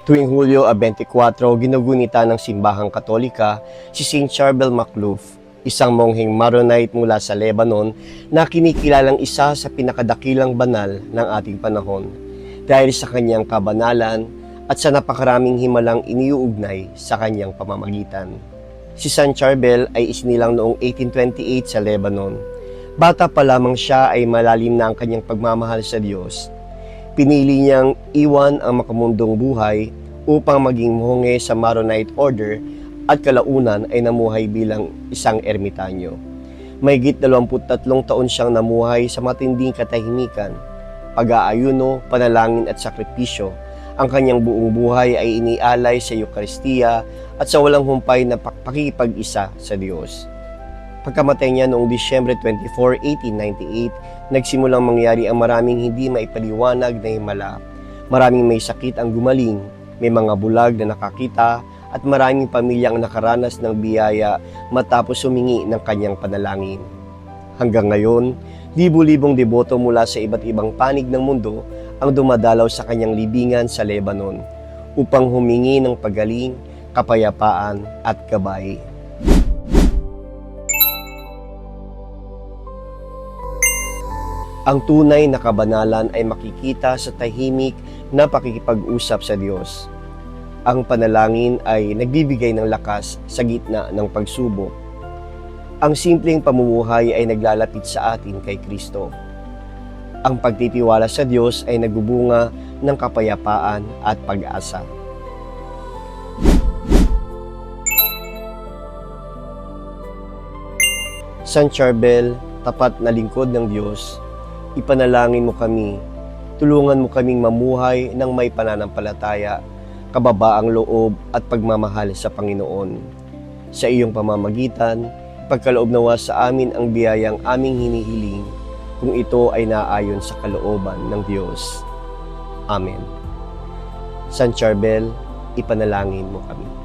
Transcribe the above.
Tuwing Hulyo 24, ginugunita ng simbahang Katolika si Saint Charbel Makhlouf, isang mongheng Maronite mula sa Lebanon na kinikilalang isa sa pinakadakilang banal ng ating panahon dahil sa kanyang kabanalan at sa napakaraming himalang iniuugnay sa kanyang pamamagitan. Si Saint Charbel ay isinilang noong 1828 sa Lebanon. Bata pa lamang siya ay malalim na ang kanyang pagmamahal sa Diyos. Pinili niyang iwan ang makamundong buhay upang maging monge sa Maronite Order at kalaunan ay namuhay bilang isang ermitanyo. Mahigit 23 taon siyang namuhay sa matinding katahimikan, pag-aayuno, panalangin at sakripisyo. Ang kanyang buong buhay ay inialay sa Eukaristiya at sa walang humpay na pakikipag-isa sa Diyos. Pagkamatay niya noong Disyembre 24, 1898, nagsimulang mangyari ang maraming hindi maipaliwanag na himala. Maraming may sakit ang gumaling, may mga bulag na nakakita, at maraming pamilyang nakaranas ng biyaya matapos humingi ng kanyang panalangin. Hanggang ngayon, libu-libong deboto mula sa iba't ibang panig ng mundo ang dumadalaw sa kanyang libingan sa Lebanon upang humingi ng pagaling, kapayapaan at gabay. Ang tunay na kabanalan ay makikita sa tahimik na pakikipag-usap sa Diyos. Ang panalangin ay nagbibigay ng lakas sa gitna ng pagsubok. Ang simpleng pamumuhay ay naglalapit sa atin kay Kristo. Ang pagtitiwala sa Diyos ay nagbubunga ng kapayapaan at pag-asa. Saint Charbel, tapat na lingkod ng Diyos, ipanalangin mo kami, tulungan mo kaming mamuhay ng may pananampalataya, kababaang loob at pagmamahal sa Panginoon. Sa iyong pamamagitan, pagkaloob nawa sa amin ang biyayang aming hinihiling kung ito ay naayon sa kalooban ng Diyos. Amen. Saint Charbel, ipanalangin mo kami.